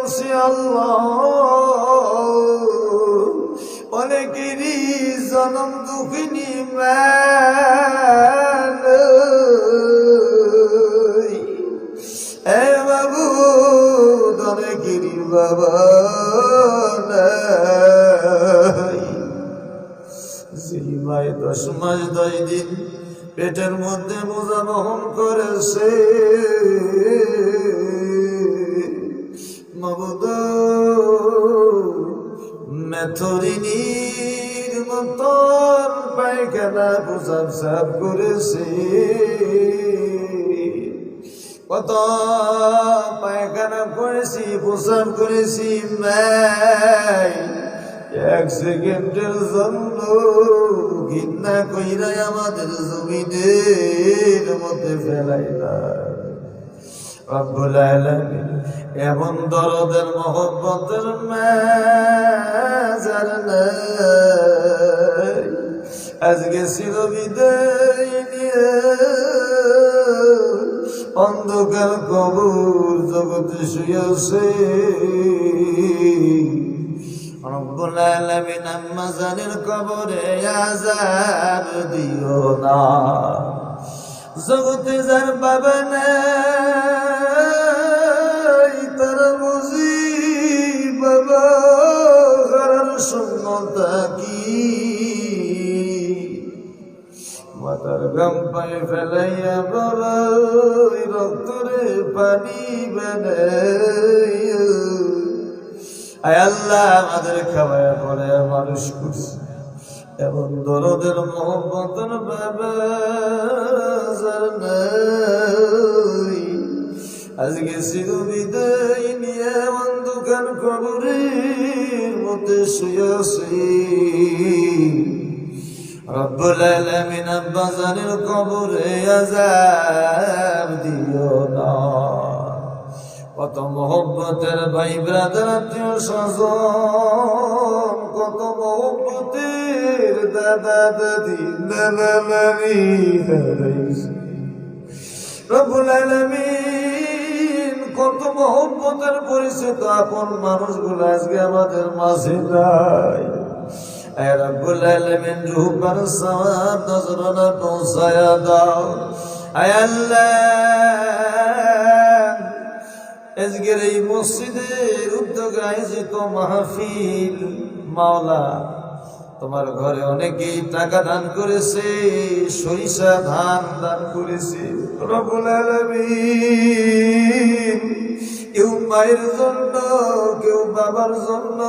বলছি আল্লাহ অনেকেরই জনম দুঃখিনী মান এ বাবু অনেকেরই বাবা নাই যেই মায়ে 10 মাস 10 দিন পেটের মধ্যে বোঝা বহন করেছে মাবুদ মেথরিনীর মতন পায়খানা প্রসাব সাব করেছে কত পায়খানা করেছি প্রসাব করেছি মাই 1 সেকেন্ডের জন্য ঘৃণা কইরাই আমাদের জমিনের মধ্যে ফেলাই না রব্বুল আলামিন এমন দরদের মহব্বতের মাঝার নাই আজকে ছিল বিদায় নিয়ে অন্ধকার কবর জগতে শুয়েছে রব্বুল আলামিন আম্মা জানের কবরে আযাব দিও না জগতে যার বাবা নাই তার বুঝি বাবা হারার শূন্যতা কি মাতার গাম পায়ে ফেলাইয়া বাবা রক্তরে পানি বানাইয়া আয় আল্লাহ আমাদের খাওয়ায় পরে মানুষ করছে এবং দরদের মোহব্বতের বাবা নাই আজকে ছিল বিদায় নিয়ে অন্ধকার কবরের মধ্যে শুয়েছি রব্বুল আলামিন আব্বা জানের কবরে আযাব দিও না কত মোহব্বতের ভাই ব্রাদার আত্মীয় স্বজন কত মোহব্বতের দাদা দাদি নানা নানি রব্বুল আলামিন কত মোহব্বতের পরিচিত আপন মানুষগুলো আজকে আমাদের মাঝে নাই আয় রব্বুল আলামিন রূহ পার সওয়াব নজরানা পৌঁছায়া দাও আয় আল্লাহ আজকের এই মসজিদের উদ্যোগে আয়োজিত মাহফিল মাওলা তোমার ঘরে অনেকেই টাকা দান করেছে সরিষা ধান দান করেছে রব্বুল আলামিন কেউ মায়ের জন্য কেউ বাবার জন্য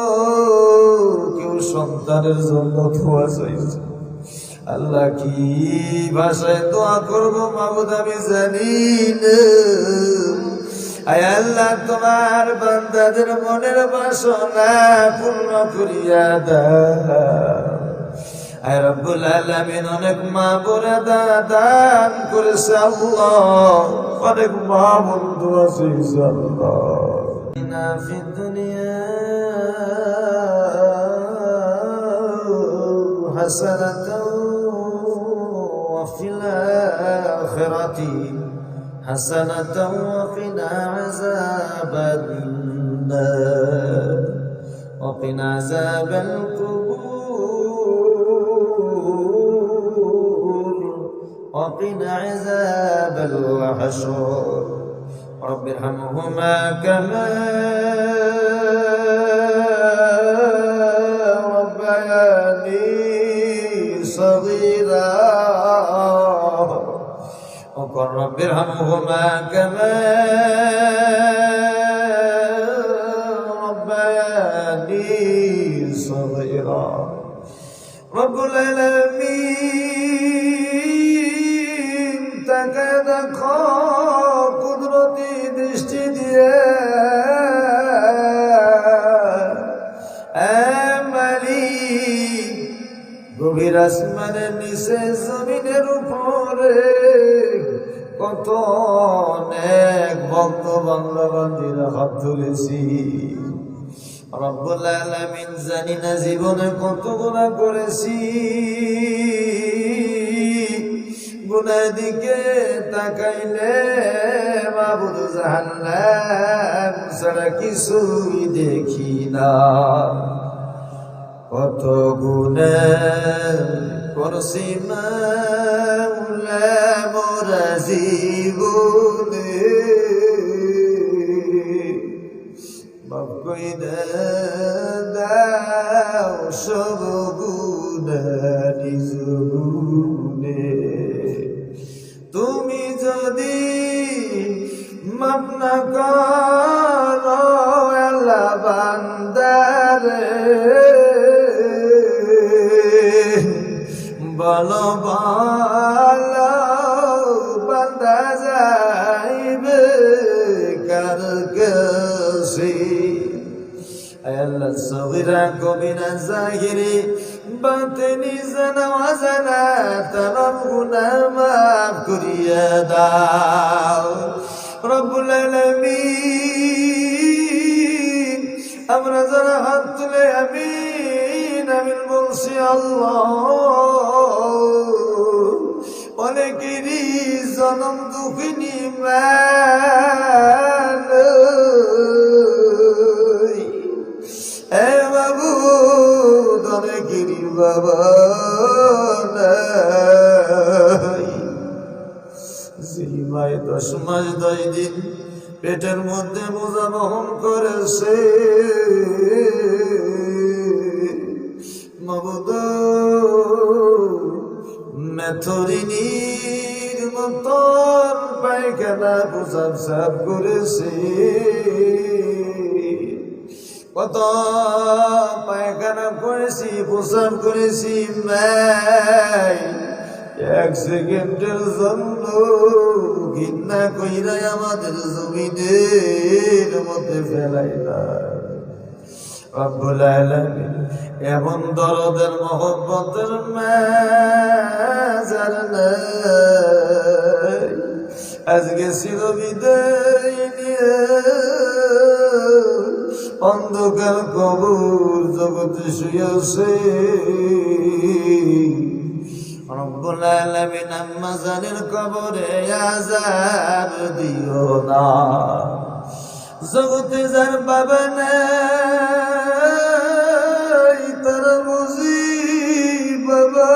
কেউ সন্তানের জন্য দোয়া চাইছে আল্লাহ কি ভাষায় দোয়া করবো মাবুদ আমি জানি না আয় আল্লাহ তোমার বান্দাদের মনের বাসনা পূর্ণ করিয়া দাও আয় রব্বুল আলামিন অনেক মা বোনেরা দান করেছে আল্লাহ অনেক মা বন্ধু আছে আল্লাহ ইনা ফি দুনিয়া হাসানাতাও ওয়া ফিল আখিরাতি حسنة وقنا عذاب النار وقنا عذاب القبور وقنا عذاب الحشر رب ارحمهما كما ربياني صغيرا وقل رب ارحمهما كما ربياني صغيرا رب العالمين তাকে দেখো কুদরতি দৃষ্টি দিয়ে মালিক গভীর আসমানের নিচে জমিনের উপরে কত অনেক ভক্ত বান্দা বান্দিরা হাত তুলেছি রব্বুল আলামিন জানি না জীবনে কত গুনাহ করেছি গুনার দিকে তাকাইলে মাবুদ জাহান্নাম ছাড়া কিছুই দেখি না। কত গুনাহ করছি মাওলা মোরা জীবনে, মাফ কইরা দাও সব গুনাহ নিজ গুণে। তুমি যদি মাফ না করো আল্লাহ বান্দারে, বলো বলো বান্দা যাইবে কার কাছে। আল্লাহ সগীরা কবিরা জাহিরি বাতিনি জানা ওয়াজানা তামাম গুনাহ মাফ করিয়া দাও রব্বুল আলামিন। আমরা যারা হাত তুলে আমিন আমিন বলছি আল্লাহ, অনেকেরই জনম দুঃখিনী মান এ বাবু, অনেকেরই বাবা যে মায় 10 মাস 10 দিন পেটের মধ্যে বোঝা বহন করেছে, মাবুদ মেথরিনীর মতন পায়খানা প্রসাব সাব করেছে। কত পায়খানা করেছি প্রসাব করেছি, এক সেকেন্ডের জন্য ঘৃণা কইরাই আমাদের জমিনের মধ্যে ফেলাই না। রব্বুল আলামিন এমন দরদের মহব্বতের মাঝার নাই, আজকে ছিল বিদায় নিয়ে অন্ধকার কবর জগতে শুয়েছে। রব্বুল আলামিন আম্মা জানের কবরে আযাব দিও না। জগতে যার বাবা নাই তার বুঝি বাবা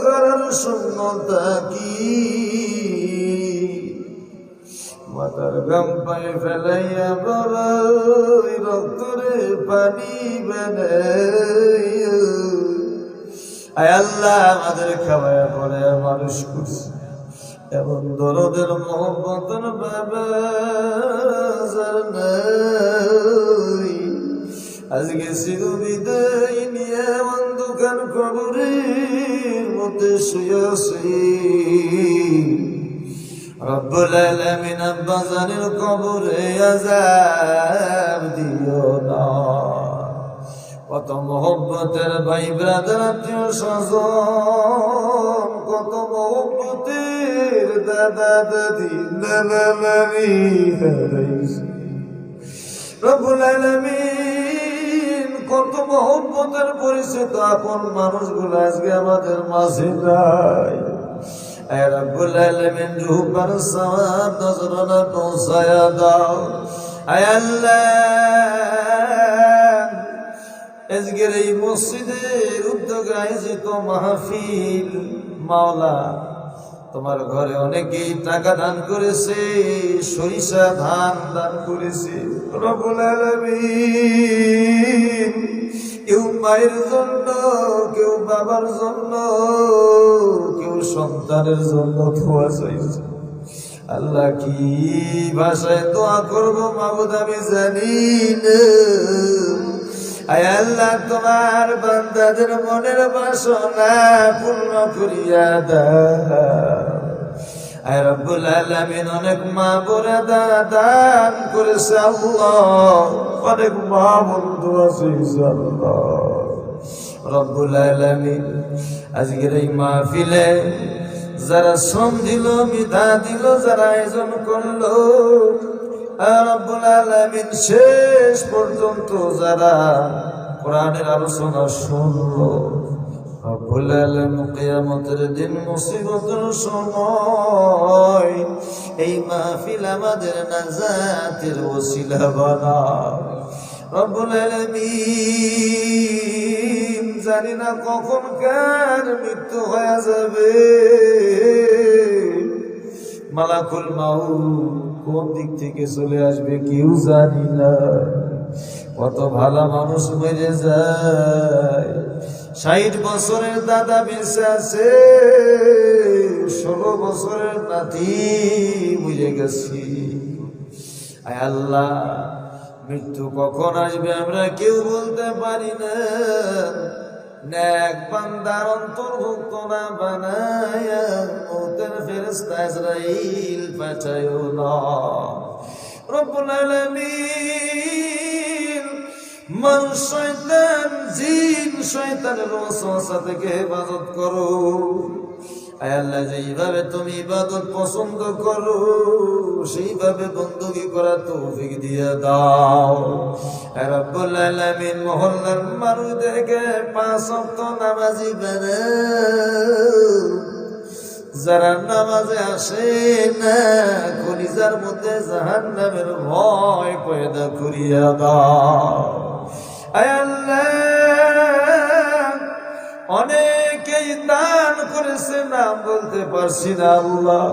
হারার শূন্যতা কি, মাথার গাম পায়ে ফেলাইয়া বাবা রক্তরে পানি বানাইয়া আয় আল্লাহ আমাদের খাওয়ায় পরে মানুষ করছে। এমন দরদের মোহব্বতের বাবা আজকে ছিল বিদায় নিয়ে অন্ধকার কবরের মধ্যে শুয়েছি। রব্বুল আলামিন আব্বা জানের কবরে আযাব দিও না। কত মোহব্বতের ভাই ব্রাদার আত্মীয় স্বজন, কত মোহব্বতের দাদা দাদি নানা নানি হারাইছে। রব্বুল আলামিন কত মোহব্বতের পরিচিত আপন মানুষগুলো আজকে আমাদের মাঝে নাই। আয় রব্বুল আলামিন রূহ পার সওয়াব নজরানা পৌঁছায়া দাও। আয় আল্লাহ আজকের এই মসজিদের উদ্যোগে আয়োজিত মাহফিল মাওলা, তোমার ঘরে অনেকেই টাকা দান করেছে, সরিষা ধান দান করেছে। রব্বুল আলামিন কেউ মায়ের জন্য, কেউ বাবার জন্য, কেউ সন্তানের জন্য দোয়া চাইছে। আল্লাহ কি ভাষায় দোয়া করবো মাবুদ আমি জানি না। আয় আল্লাহ তোমার বান্দাদের মনের বাসনা পূর্ণ করিয়া দাও। আয় রব্বুল আলামিন অনেক মা বোনে দান করেছে আল্লাহ, অনেক মা বন্ধু আছে আল্লাহ। রব্বুল আলামিন আজকের এই মাহফিলে যারা শ্রম দিল, মেধা দিল, যারা আয়োজন করলো, রব্বুল আলামিন শেষ পর্যন্ত যারা কোরআনের আলোচনা শুনলো, রব্বুল আলামিন কিয়ামতের দিন মুসিবতের সময় এই মাহফিল আমাদের নাজাতের ওসিলা বানাও রব্বুল আলামিন। জানি না কখন কার মৃত্যু হয়ে যাবে, মালাকুল মাউত কোন দিক থেকে চলে আসবে কেউ জানি না। কত ভালো মানুষ মরে যায়, 60 বছরের দাদা বেঁচে আছে, 16 বছরের নাতি বুঝে গেছি। আয় আল্লাহ, মৃত্যু কখন আসবে আমরা কেউ বলতে পারি না। নেক বান্দার অন্তর্ভুক্ত না বানায়া মওতের ফেরেশতা ইসরাইল পাঠায়ো না রব্বুল আলামিন। মানুষ শয়তান জিন শয়তানের ওয়াসওয়াসা থেকে হেফাজত করো। আয় আল্লাহ, যেইভাবে তুমি ইবাদত পছন্দ করো সেইভাবে বندگی করার তৌফিক দিয়ে দাও রব্বুল আলামিন। মহল্লার মানুষদেরকে 5 ওয়াক্ত নামাজি বানাও। যারা নামাজে আসে না কলিজার মধ্যে জাহান্নামের ভয় পয়দা করিয়া দাও। আয় আল্লাহ, অনেকেই দান করেছে, নাম বলতে পারছি না আল্লাহ,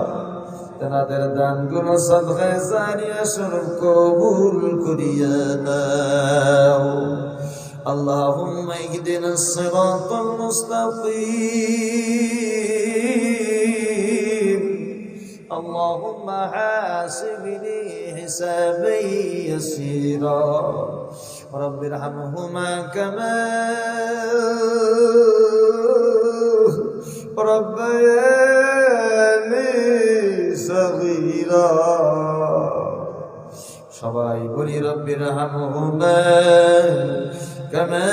তাদের দানগুলো সাদকায়ে জারিয়া স্বরূপ কবুল করিয়া দাও। আল্লাহুম্মা ইহদিনাস সিরাতাল মুস্তাকিম। আল্লাহুম্মা হাসিবনি হিসাবান ইয়াসীরা। رب ارحمهما كما ربياني صغيرا। সবাই বলি রব্বি রহমহুমা কামা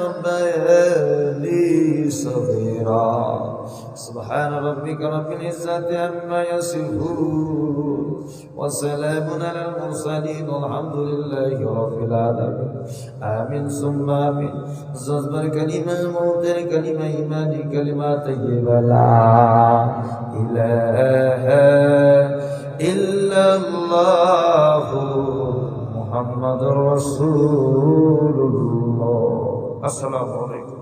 রব্বায়ানি সগীরা। سبحان ربك رب العزة عما يصفون وسلام على المرسلين والحمد لله رب العالمين آمين ثم آمين। جذبر كلمة موتر كلمة إيمان كلمة طيبة لا إله إلا الله محمد رسول الله। السلام عليكم।